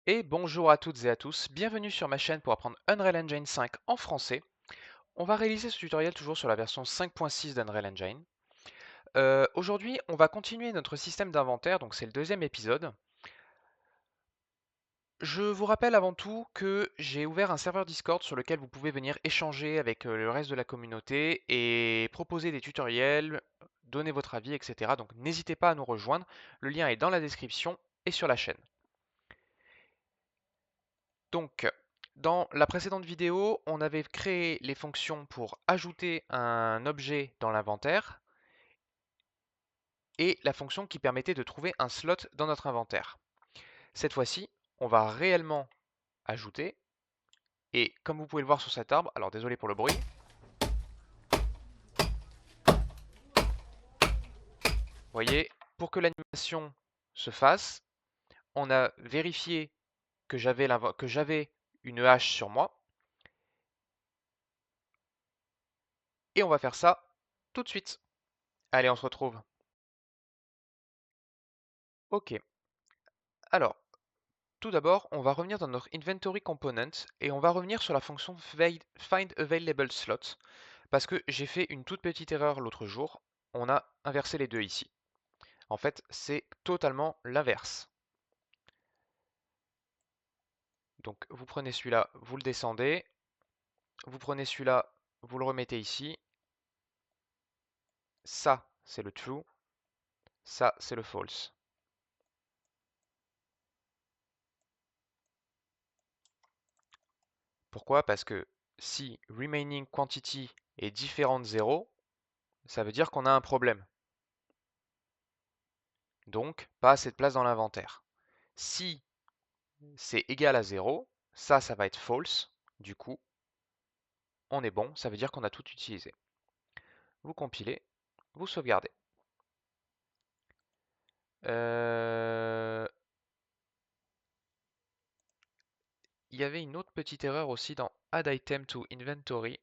Et bonjour à toutes et à tous, bienvenue sur ma chaîne pour apprendre Unreal Engine 5 en français. On va réaliser ce tutoriel toujours sur la version 5.6 d'Unreal Engine. Aujourd'hui, on va continuer notre système d'inventaire, donc c'est le deuxième épisode. Je vous rappelle avant tout que j'ai ouvert un serveur Discord sur lequel vous pouvez venir échanger avec le reste de la communauté et proposer des tutoriels, donner votre avis, etc. Donc n'hésitez pas à nous rejoindre, le lien est dans la description et sur la chaîne. Donc, dans la précédente vidéo, on avait créé les fonctions pour ajouter un objet dans l'inventaire et la fonction qui permettait de trouver un slot dans notre inventaire. Cette fois-ci, on va réellement ajouter et comme vous pouvez le voir sur cet arbre, alors désolé pour le bruit, vous voyez, pour que l'animation se fasse, on a vérifié que j'avais une hache sur moi et on va faire ça tout de suite. Allez, on se retrouve. Ok, alors tout d'abord, on va revenir dans notre Inventory Component et on va revenir sur la fonction Find Available Slot parce que j'ai fait une toute petite erreur l'autre jour. On a inversé les deux ici. En fait, c'est totalement l'inverse. Donc vous prenez celui-là, vous le descendez, vous prenez celui-là, vous le remettez ici. Ça, c'est le true, ça, c'est le false. Pourquoi? Parce que si remaining quantity est différent de 0, ça veut dire qu'on a un problème. Donc, pas assez de place dans l'inventaire. Si c'est égal à 0, ça va être false. Du coup, on est bon, ça veut dire qu'on a tout utilisé. Vous compilez, vous sauvegardez. Il y avait une autre petite erreur aussi dans Add Item to Inventory,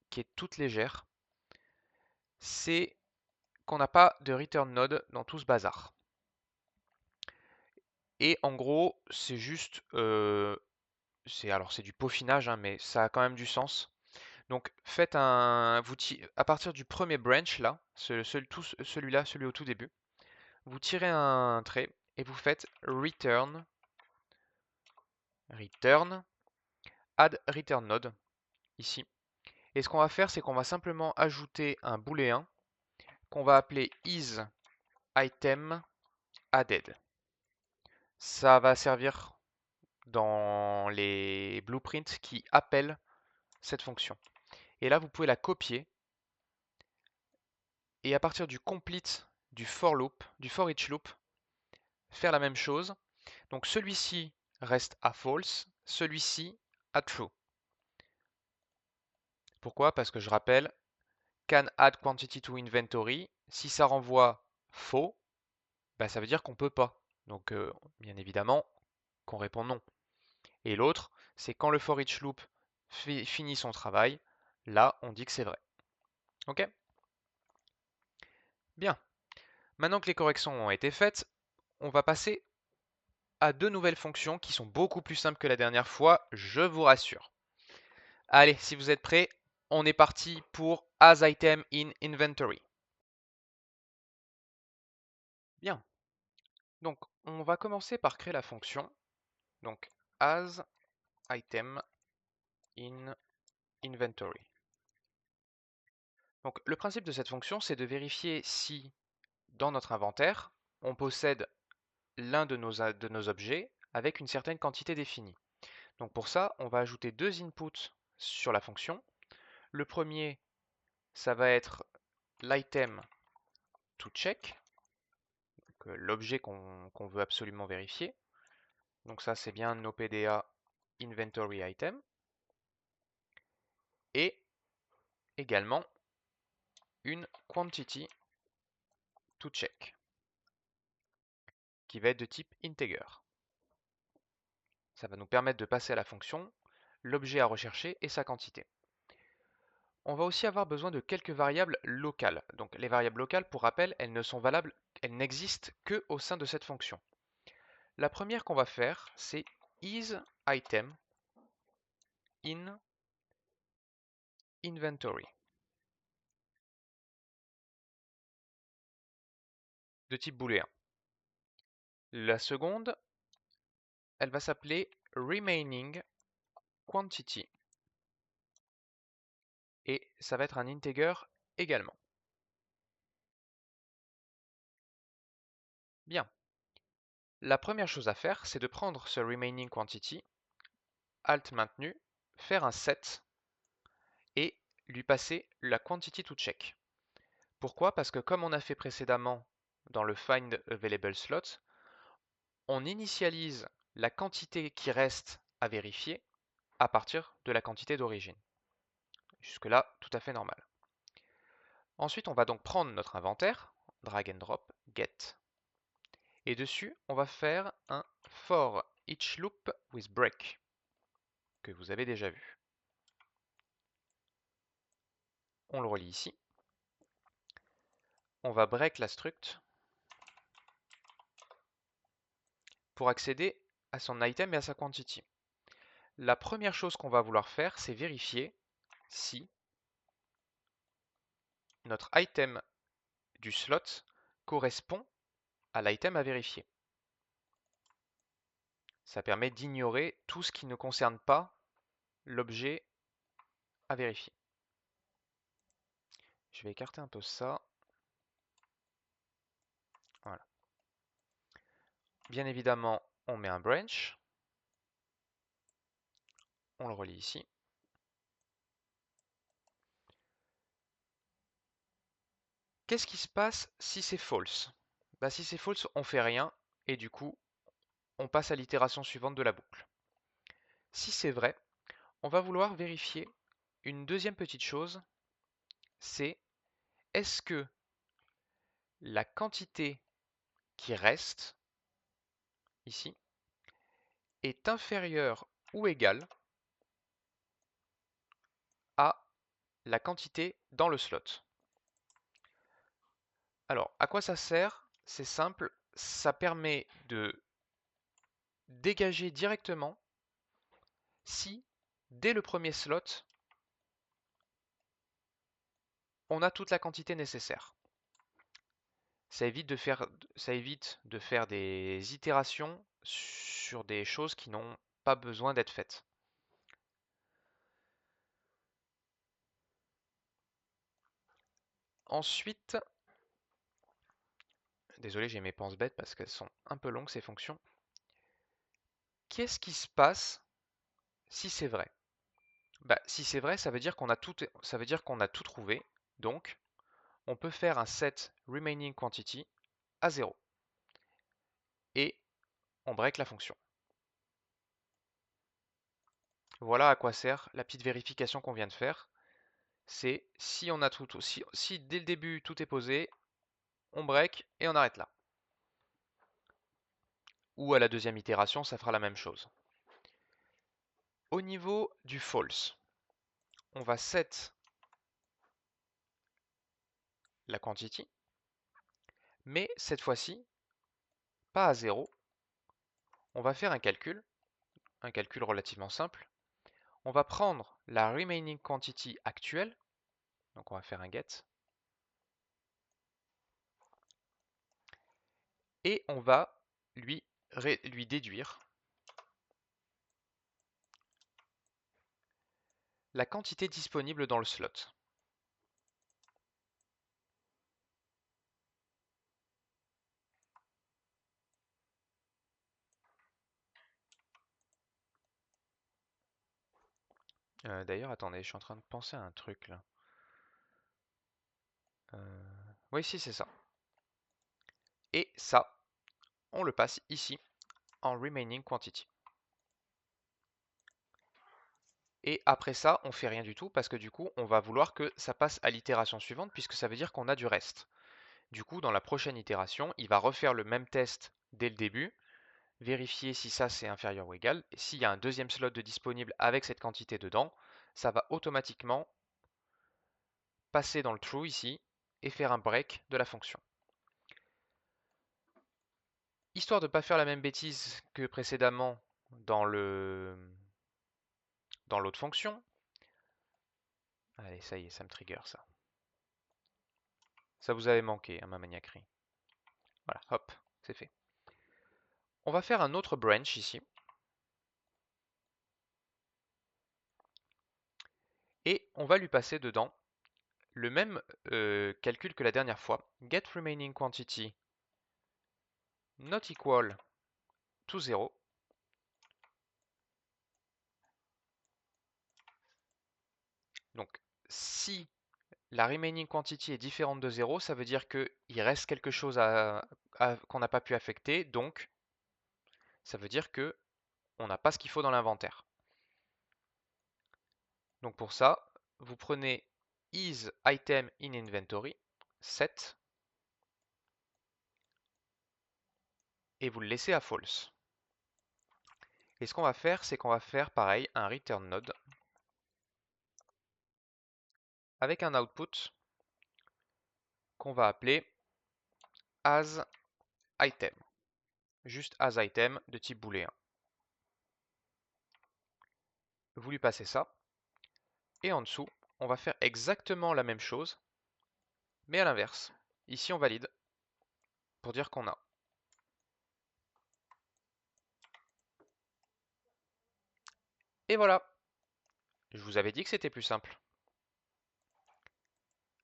qui est toute légère. C'est qu'on n'a pas de return node dans tout ce bazar. Et en gros, c'est juste, c'est du peaufinage, hein, mais ça a quand même du sens. Donc faites à partir du premier branch là, celui-là, celui au tout début, vous tirez un trait et vous faites return, add return node ici. Et ce qu'on va faire, c'est qu'on va simplement ajouter un booléen qu'on va appeler isItem added. Ça va servir dans les blueprints qui appellent cette fonction. Et là, vous pouvez la copier et à partir du complete du for loop, du for each loop, faire la même chose. Donc celui-ci reste à false, celui-ci à true. Pourquoi? Parce que je rappelle, can add quantity to inventory, si ça renvoie faux, bah, ça veut dire qu'on peut pas. Donc bien évidemment qu'on répond non. Et l'autre, c'est quand le for each loop finit son travail, là on dit que c'est vrai. Ok? Bien. Maintenant que les corrections ont été faites, on va passer à deux nouvelles fonctions qui sont beaucoup plus simples que la dernière fois, je vous rassure. Allez, si vous êtes prêts, on est parti pour asItem in inventory. Bien. Donc, on va commencer par créer la fonction. Donc, asItem in inventory. Donc, le principe de cette fonction, c'est de vérifier si, dans notre inventaire, on possède l'un de nos objets avec une certaine quantité définie. Donc, pour ça, on va ajouter deux inputs sur la fonction. Le premier, ça va être l'item to check, l'objet qu'on veut absolument vérifier. Donc ça, c'est bien nos PDA inventory item. Et également une quantity to check, qui va être de type integer. Ça va nous permettre de passer à la fonction l'objet à rechercher et sa quantité. On va aussi avoir besoin de quelques variables locales. Donc les variables locales, pour rappel, elles ne sont valables, elles n'existent que au sein de cette fonction. La première qu'on va faire, c'est isItem in inventory de type booléen. La seconde, elle va s'appeler remaining quantity et ça va être un integer également. Bien. La première chose à faire, c'est de prendre ce remaining quantity, alt maintenu, faire un set et lui passer la quantity to check. Pourquoi? Parce que comme on a fait précédemment dans le find available slot, on initialise la quantité qui reste à vérifier à partir de la quantité d'origine. Jusque-là, tout à fait normal. Ensuite, on va donc prendre notre inventaire, drag and drop, get, et dessus, on va faire un for each loop with break, que vous avez déjà vu. On le relie ici. On va break la struct pour accéder à son item et à sa quantity. La première chose qu'on va vouloir faire, c'est vérifier si notre item du slot correspond à l'item à vérifier. Ça permet d'ignorer tout ce qui ne concerne pas l'objet à vérifier. Je vais écarter un peu ça. Voilà. Bien évidemment, on met un branch. On le relie ici. Qu'est-ce qui se passe si c'est false? Si c'est false, on fait rien et du coup, on passe à l'itération suivante de la boucle. Si c'est vrai, on va vouloir vérifier une deuxième petite chose, c'est est-ce que la quantité qui reste ici est inférieure ou égale à la quantité dans le slot. Alors, à quoi ça sert? C'est simple, ça permet de dégager directement si, dès le premier slot, on a toute la quantité nécessaire. Ça évite de faire des itérations sur des choses qui n'ont pas besoin d'être faites. Ensuite, désolé, j'ai mes penses bêtes parce qu'elles sont un peu longues ces fonctions. Qu'est-ce qui se passe si c'est vrai? Si c'est vrai, ça veut dire qu'on a tout trouvé. Donc, on peut faire un set remaining quantity à 0 et on break la fonction. Voilà à quoi sert la petite vérification qu'on vient de faire. C'est si on a si dès le début tout est posé, on break et on arrête là. Ou à la deuxième itération, ça fera la même chose. Au niveau du false, on va set la quantity, mais cette fois-ci, pas à 0. On va faire un calcul relativement simple. On va prendre la remaining quantity actuelle, donc on va faire un get, et on va lui déduire la quantité disponible dans le slot. D'ailleurs, attendez, je suis en train de penser à un truc là. Oui, si, c'est ça. Et ça, on le passe ici en remaining quantity. Et après ça, on fait rien du tout parce que du coup, on va vouloir que ça passe à l'itération suivante puisque ça veut dire qu'on a du reste. Du coup, dans la prochaine itération, il va refaire le même test dès le début, vérifier si ça c'est inférieur ou égal. Et s'il y a un deuxième slot de disponible avec cette quantité dedans, ça va automatiquement passer dans le true ici et faire un break de la fonction. histoire de ne pas faire la même bêtise que précédemment dans l'autre fonction. Allez, ça y est, ça me trigger ça. Ça vous avait manqué, hein, ma maniaquerie. Voilà, hop, c'est fait. On va faire un autre branch ici. Et on va lui passer dedans le même calcul que la dernière fois. Get remaining quantity not equal to 0. Donc, si la remaining quantity est différente de 0, ça veut dire qu'il reste quelque chose qu'on n'a pas pu affecter, donc ça veut dire que on n'a pas ce qu'il faut dans l'inventaire. Donc pour ça, vous prenez is item in inventory, set, et vous le laissez à false. Et ce qu'on va faire, c'est qu'on va faire pareil, un return node, avec un output qu'on va appeler as item. Juste as item de type booléen. Vous lui passez ça. Et en dessous, on va faire exactement la même chose, mais à l'inverse. Ici, on valide pour dire qu'on a. Et voilà. Je vous avais dit que c'était plus simple.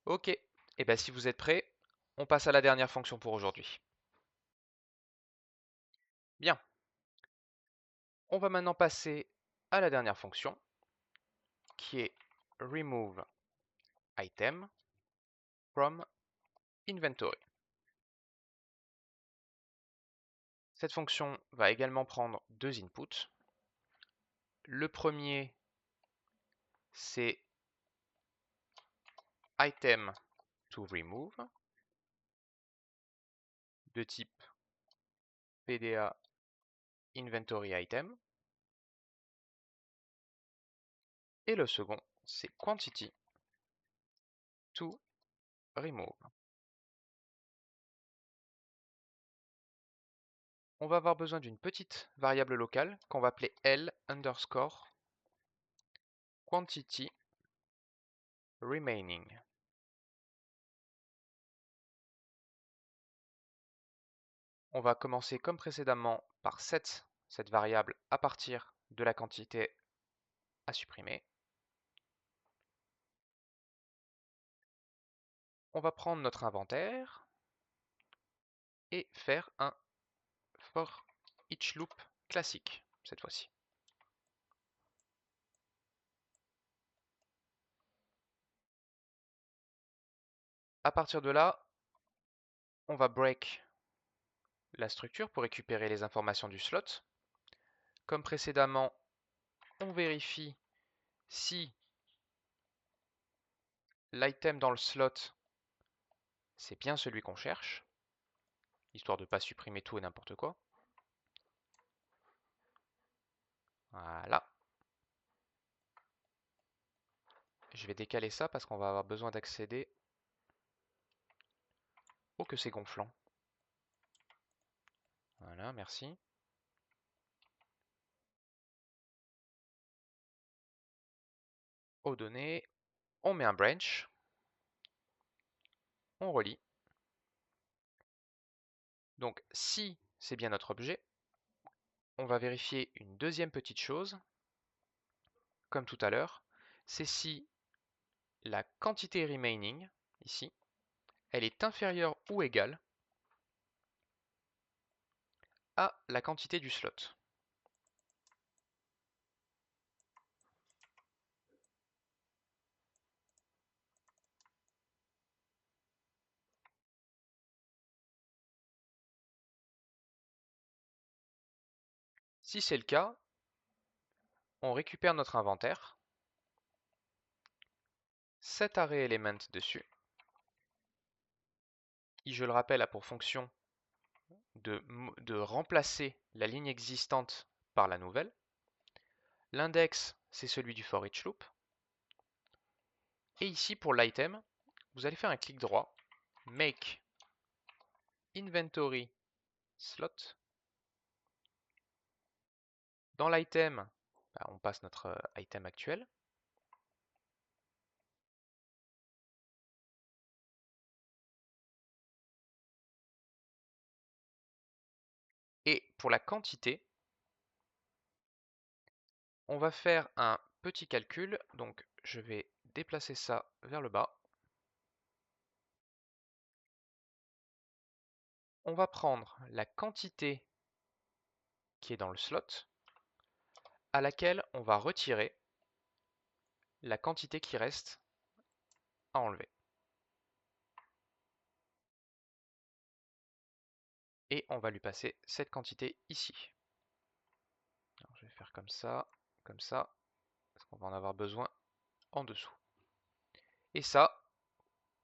Ok. Et bien si vous êtes prêts, on passe à la dernière fonction pour aujourd'hui. Bien. On va maintenant passer à la dernière fonction, qui est remove item from inventory. Cette fonction va également prendre deux inputs. Le premier, c'est item to remove de type PDA inventory item. Et le second, c'est quantity to remove. On va avoir besoin d'une petite variable locale qu'on va appeler L underscore quantity remaining. On va commencer comme précédemment par set cette variable à partir de la quantité à supprimer. On va prendre notre inventaire et faire un for each loop classique cette fois-ci. À partir de là, on va break la structure pour récupérer les informations du slot. Comme précédemment, on vérifie si l'item dans le slot, c'est bien celui qu'on cherche, histoire de ne pas supprimer tout et n'importe quoi. Voilà. Je vais décaler ça parce qu'on va avoir besoin d'accéder. Oh que c'est gonflant. Voilà, merci. Aux données, on met un branch. On relie. Donc si c'est bien notre objet, on va vérifier une deuxième petite chose, comme tout à l'heure, c'est si la quantité remaining, ici, elle est inférieure ou égale à la quantité du slot. Si c'est le cas, on récupère notre inventaire, set array element dessus, qui je le rappelle a pour fonction de remplacer la ligne existante par la nouvelle. L'index, c'est celui du for each loop. Et ici, pour l'item, vous allez faire un clic droit, make inventory slot, Dans l'item, on passe notre item actuel. Et pour la quantité, on va faire un petit calcul. Donc je vais déplacer ça vers le bas. On va prendre la quantité qui est dans le slot, à laquelle on va retirer la quantité qui reste à enlever. Et on va lui passer cette quantité ici. Alors, je vais faire comme ça, parce qu'on va en avoir besoin en dessous. Et ça,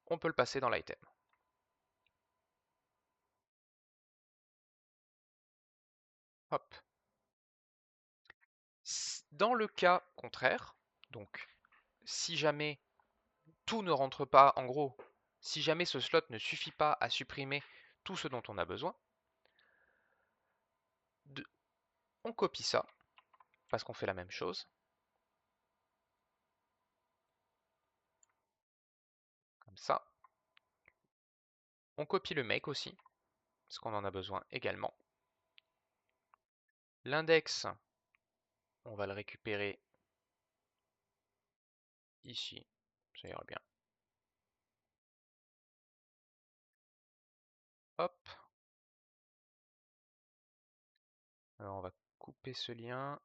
on peut le passer dans l'item. Hop. Dans le cas contraire, donc si jamais tout ne rentre pas, en gros, si jamais ce slot ne suffit pas à supprimer tout ce dont on a besoin, on copie ça, parce qu'on fait la même chose. Comme ça. On copie le make aussi, parce qu'on en a besoin également. L'index, on va le récupérer ici, ça ira bien. Hop. Alors on va couper ce lien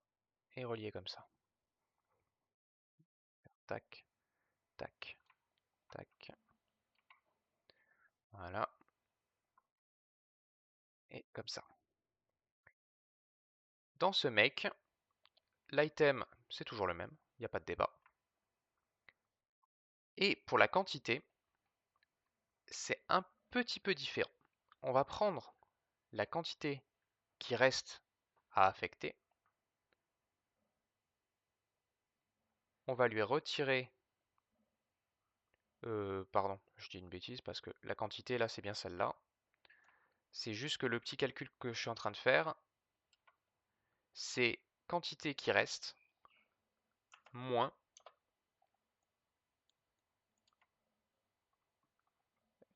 et relier comme ça. Tac, tac, tac. Voilà. Et comme ça. Dans ce make, l'item, c'est toujours le même, il n'y a pas de débat. Et pour la quantité, c'est un petit peu différent. On va prendre la quantité qui reste à affecter. On va lui retirer... pardon, je dis une bêtise parce que la quantité là, c'est bien celle-là. C'est juste que le petit calcul que je suis en train de faire, c'est quantité qui reste moins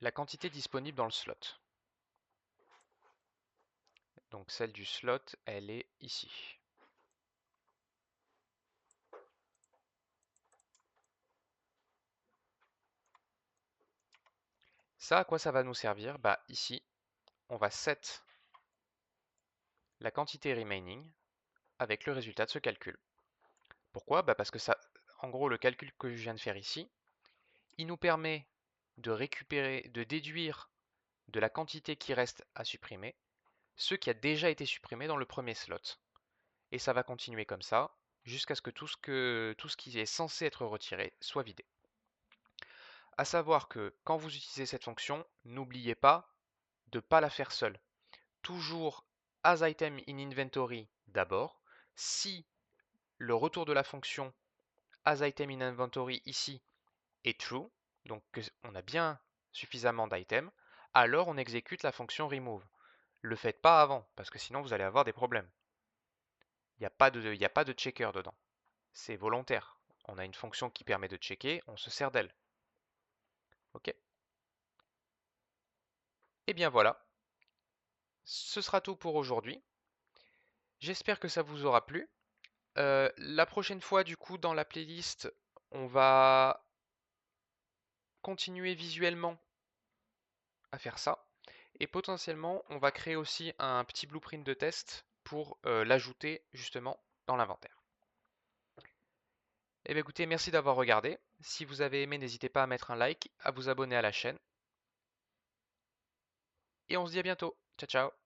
la quantité disponible dans le slot. Donc celle du slot, elle est ici. Ça, à quoi ça va nous servir? Bah ici, on va set la quantité remaining avec le résultat de ce calcul. Pourquoi? Bah parce que ça, en gros, le calcul que je viens de faire ici, il nous permet de récupérer, de déduire de la quantité qui reste à supprimer, ce qui a déjà été supprimé dans le premier slot. Et ça va continuer comme ça, jusqu'à ce que tout ce qui est censé être retiré soit vidé. À savoir que quand vous utilisez cette fonction, n'oubliez pas de ne pas la faire seule. Toujours as item in inventory d'abord. Si le retour de la fonction as item in inventory ici est true, donc on a bien suffisamment d'items, alors on exécute la fonction remove. Le faites pas avant, parce que sinon vous allez avoir des problèmes. Il n'y a pas de checker dedans. C'est volontaire. On a une fonction qui permet de checker, on se sert d'elle. Ok? Et bien voilà, ce sera tout pour aujourd'hui. J'espère que ça vous aura plu. La prochaine fois, du coup, dans la playlist, on va continuer visuellement à faire ça. Et potentiellement, on va créer aussi un petit blueprint de test pour l'ajouter justement dans l'inventaire. Eh bien écoutez, merci d'avoir regardé. Si vous avez aimé, n'hésitez pas à mettre un like, à vous abonner à la chaîne. Et on se dit à bientôt. Ciao ciao.